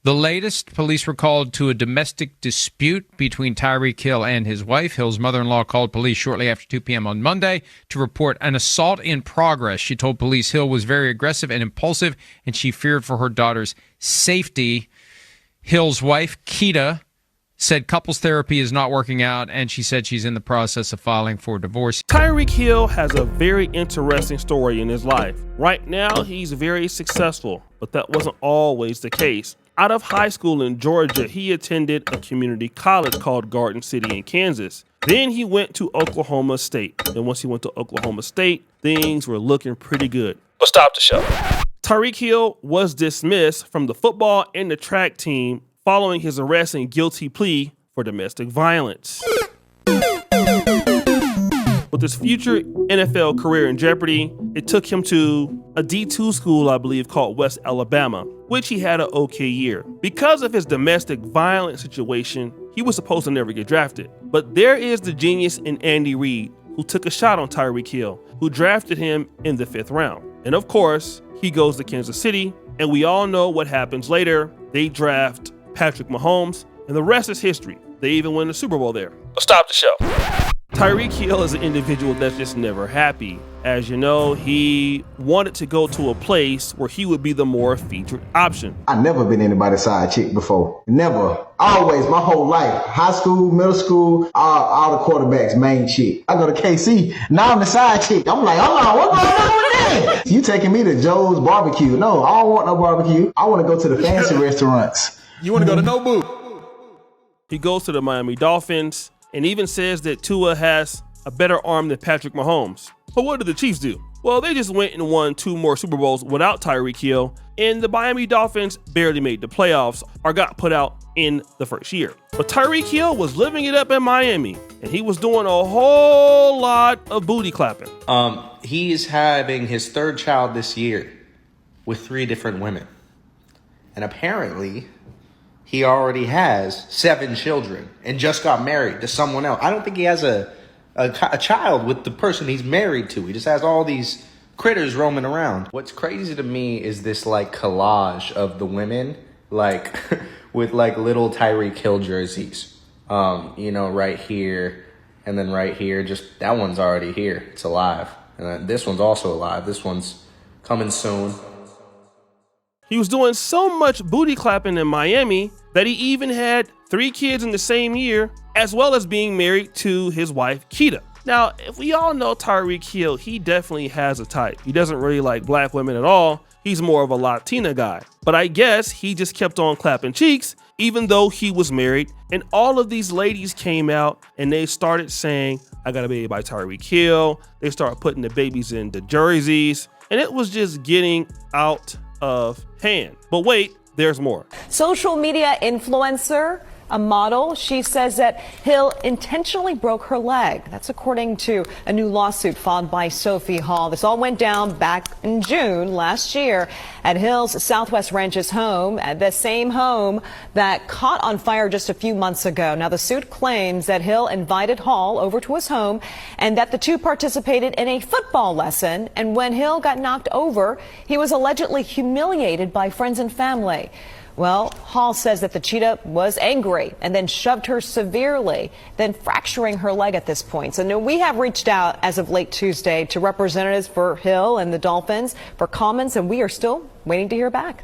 The latest, police were called to a domestic dispute between Tyreek Hill and his wife. Hill's mother-in-law called police shortly after 2 p.m. on Monday to report an assault in progress. She told police Hill was very aggressive and impulsive, and she feared for her daughter's safety. Hill's wife, Keeta, said couples therapy is not working out, and she said she's in the process of filing for divorce. Tyreek Hill has a very interesting story in his life. Right now, he's very successful, but that wasn't always the case. Out of high school in Georgia, he attended a community college called Garden City in Kansas. Then he went to Oklahoma State. And once he went to Oklahoma State, things were looking pretty good. But stop the show. Tyreek Hill was dismissed from the football and the track team following his arrest and guilty plea for domestic violence. With his future NFL career in jeopardy, it took him to a D2 school, I believe, called West Alabama, which he had an okay year. Because of his domestic violence situation, he was supposed to never get drafted. But there is the genius in Andy Reid, who took a shot on Tyreek Hill, who drafted him in the 5th round. And of course, he goes to Kansas City, and we all know what happens later. They draft Patrick Mahomes, and the rest is history. They even win the Super Bowl there. But stop the show. Tyreek Hill is an individual that's just never happy. As you know, he wanted to go to a place where he would be the more featured option. I never been anybody's side chick before. Never. Always, my whole life. High school, middle school, all the quarterbacks, main chick. I go to KC, now I'm the side chick. I'm like, hold on, what's going on with that? You taking me to Joe's barbecue. No, I don't want no barbecue. I want to go to the fancy restaurants. You want to go to Nobu? He goes to the Miami Dolphins and even says that Tua has a better arm than Patrick Mahomes. But what did the Chiefs do? Well, they just went and won 2 more Super Bowls without Tyreek Hill, and the Miami Dolphins barely made the playoffs or got put out in the first year. But Tyreek Hill was living it up in Miami, and he was doing a whole lot of booty clapping. He's having his 3rd child this year with 3 different women. And apparently, he already has 7 children and just got married to someone else. I don't think he has a child with the person he's married to. He just has all these critters roaming around. What's crazy to me is this like collage of the women, like with like little Tyreek Hill jerseys. Right here and then right here. Just that one's already here. It's alive. And then this one's also alive. This one's coming soon. He was doing so much booty clapping in Miami that he even had 3 kids in the same year, as well as being married to his wife, Keeta. Now, if we all know Tyreek Hill, he definitely has a type. He doesn't really like black women at all. He's more of a Latina guy. But I guess he just kept on clapping cheeks, even though he was married. And all of these ladies came out and they started saying, I got a baby by Tyreek Hill. They started putting the babies in the jerseys. And it was just getting out of hand. But wait, there's more. Social media influencer, a model, she says that Hill intentionally broke her leg. That's according to a new lawsuit filed by Sophie Hall. This all went down back in June last year at Hill's Southwest Ranches home, at the same home that caught on fire just a few months ago. Now, the suit claims that Hill invited Hall over to his home and that the two participated in a football lesson. And when Hill got knocked over, he was allegedly humiliated by friends and family. Well, Hall says that the cheetah was angry and then shoved her severely, then fracturing her leg at this point. So we have reached out as of late Tuesday to representatives for Hill and the Dolphins for comments, and we are still waiting to hear back.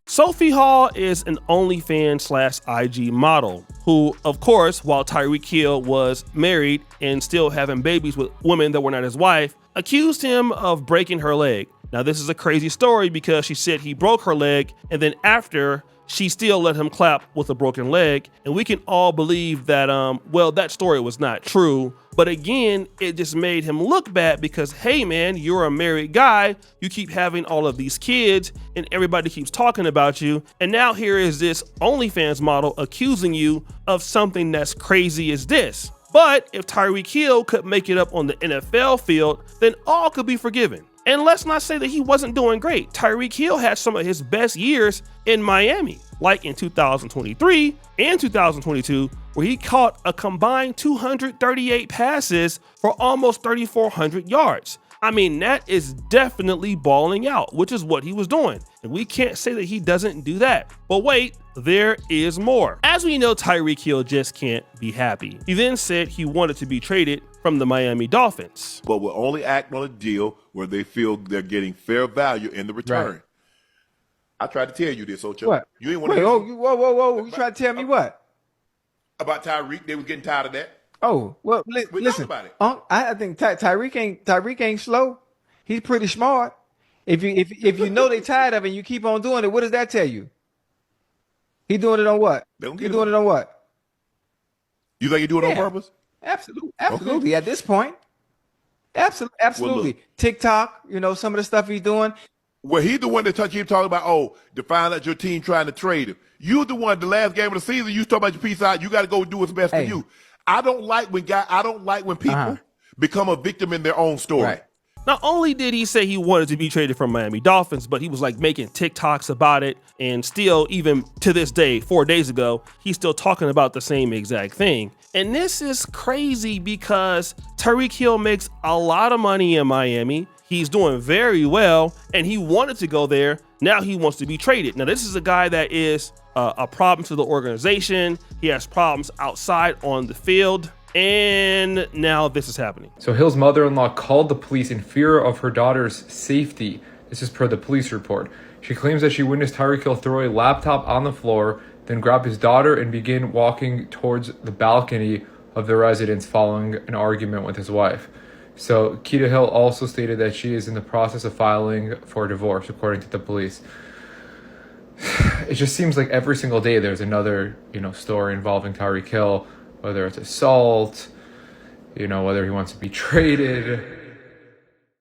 Sophie Hall is an OnlyFans/IG model who, of course, while Tyreek Hill was married and still having babies with women that were not his wife, accused him of breaking her leg. Now, this is a crazy story because she said he broke her leg, and then after, she still let him clap with a broken leg. And we can all believe that, that story was not true. But again, it just made him look bad because, hey, man, you're a married guy. You keep having all of these kids and everybody keeps talking about you. And now here is this OnlyFans model accusing you of something that's crazy as this. But if Tyreek Hill could make it up on the NFL field, then all could be forgiven. And let's not say that he wasn't doing great. Tyreek Hill had some of his best years in Miami, like in 2023 and 2022, where he caught a combined 238 passes for almost 3,400 yards. I mean, that is definitely balling out, which is what he was doing. And we can't say that he doesn't do that. But wait, there is more. As we know, Tyreek Hill just can't be happy. He then said he wanted to be traded from the Miami Dolphins. But will only act on a deal where they feel they're getting fair value in the return. Right. I tried to tell you this, Ocho. What? You ain't want Wait, to. whoa. You trying to tell me what? About Tyreek, they were getting tired of that. Oh, well, We listen. talked about it. I think Tyreek ain't slow. He's pretty smart. If you know they tired of it and you keep on doing it, what does that tell you? He doing it on what? He doing it on what? You think he do it on purpose? Absolutely. Okay. At this point. Absolutely. Well, TikTok, some of the stuff he's doing. Well, he's the one that keep talking about, to find out your team trying to trade him. You're the one, the last game of the season, you talk about your peace out. You got to go do what's best for you. I don't like when people become a victim in their own story. Right. Not only did he say he wanted to be traded from Miami Dolphins, but he was like making TikToks about it. And still, even to this day, 4 days ago, he's still talking about the same exact thing. And this is crazy because Tyreek Hill makes a lot of money in Miami. He's doing very well, and he wanted to go there. Now he wants to be traded. Now, this is a guy that is a problem to the organization. He has problems outside on the field. And now this is happening. So Hill's mother-in-law called the police in fear of her daughter's safety. This is per the police report. She claims that she witnessed Tyreek Hill throw a laptop on the floor, then grab his daughter and begin walking towards the balcony of the residence following an argument with his wife. So Keeta Hill also stated that she is in the process of filing for divorce, according to the police. It just seems like every single day there's another, story involving Tyreek Hill, whether it's assault, whether he wants to be traded.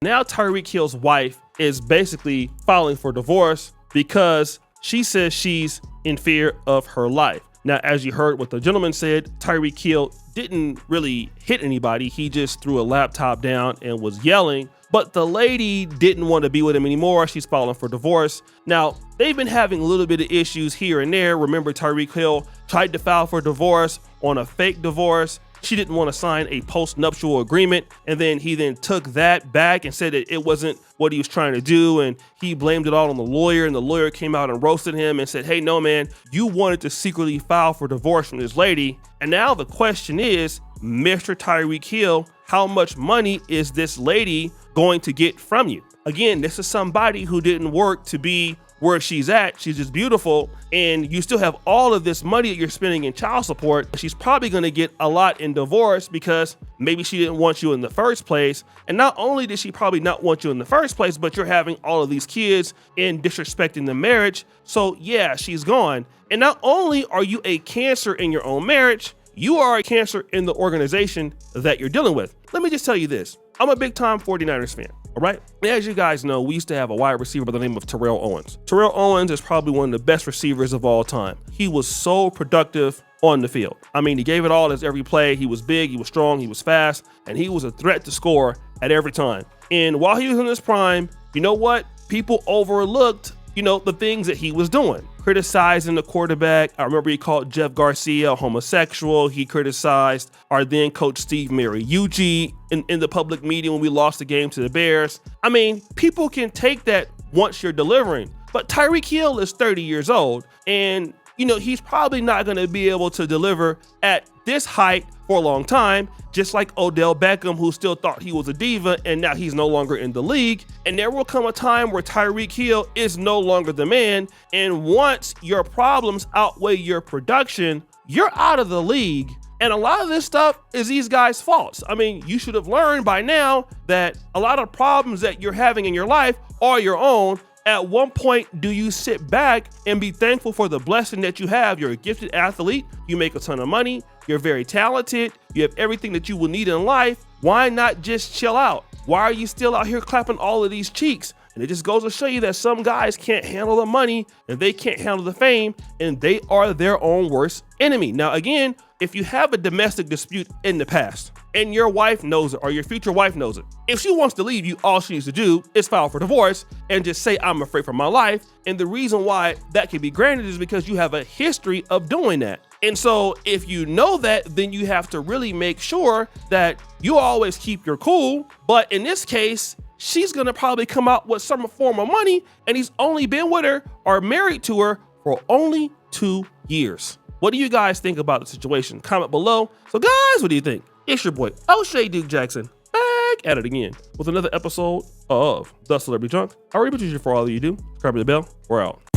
Now Tyreek Hill's wife is basically filing for divorce because she says she's in fear of her life. Now, as you heard what the gentleman said, Tyreek Hill didn't really hit anybody. He just threw a laptop down and was yelling. But the lady didn't want to be with him anymore. She's filing for divorce. Now, they've been having a little bit of issues here and there. Remember, Tyreek Hill tried to file for divorce on a fake divorce. She didn't want to sign a post-nuptial agreement. And then he took that back and said that it wasn't what he was trying to do. And he blamed it all on the lawyer. And the lawyer came out and roasted him and said, hey, no, man, you wanted to secretly file for divorce from this lady. And now the question is, Mr. Tyreek Hill, how much money is this lady going to get from you? Again, this is somebody who didn't work to be where she's at. She's just beautiful, and you still have all of this money that you're spending in child support. She's probably going to get a lot in divorce because maybe she didn't want you in the first place. And not only did she probably not want you in the first place, but you're having all of these kids and disrespecting the marriage. So yeah, she's gone. And not only are you a cancer in your own marriage, you are a cancer in the organization that you're dealing with. Let me just tell you this. I'm a big time 49ers fan. All right. As you guys know, we used to have a wide receiver by the name of Terrell Owens. Terrell Owens is probably one of the best receivers of all time. He was so productive on the field. I mean, he gave it all as every play. He was big, he was strong, he was fast, and he was a threat to score at every time. And while he was in his prime, you know what? People overlooked, the things that he was doing. Criticizing the quarterback. I remember he called Jeff Garcia a homosexual. He criticized our then coach Steve Mariucci in the public media when we lost the game to the Bears. I mean, people can take that once you're delivering. But Tyreek Hill is 30 years old, and he's probably not going to be able to deliver at this height for a long time, just like Odell Beckham, who still thought he was a diva, and now he's no longer in the league. And there will come a time where Tyreek Hill is no longer the man. And once your problems outweigh your production, you're out of the league. And a lot of this stuff is these guys' faults. I mean, you should have learned by now that a lot of problems that you're having in your life are your own. At one point, do you sit back and be thankful for the blessing that you have? You're a gifted athlete. You make a ton of money. You're very talented. You have everything that you will need in life. Why not just chill out? Why are you still out here clapping all of these cheeks? And it just goes to show you that some guys can't handle the money and they can't handle the fame, and they are their own worst enemy. Now, again, if you have a domestic dispute in the past and your wife knows it or your future wife knows it, if she wants to leave you, all she needs to do is file for divorce and just say, I'm afraid for my life. And the reason why that can be granted is because you have a history of doing that. And so if you know that, then you have to really make sure that you always keep your cool. But in this case, she's gonna probably come out with some form of money, and he's only been with her or married to her for only 2 years. What do you guys think about the situation? Comment below. So guys, what do you think? It's your boy, O'Shea Duke Jackson, back at it again with another episode of The Celebrity Junk. I really appreciate you for all that you do. Subscribe to the bell. We're out.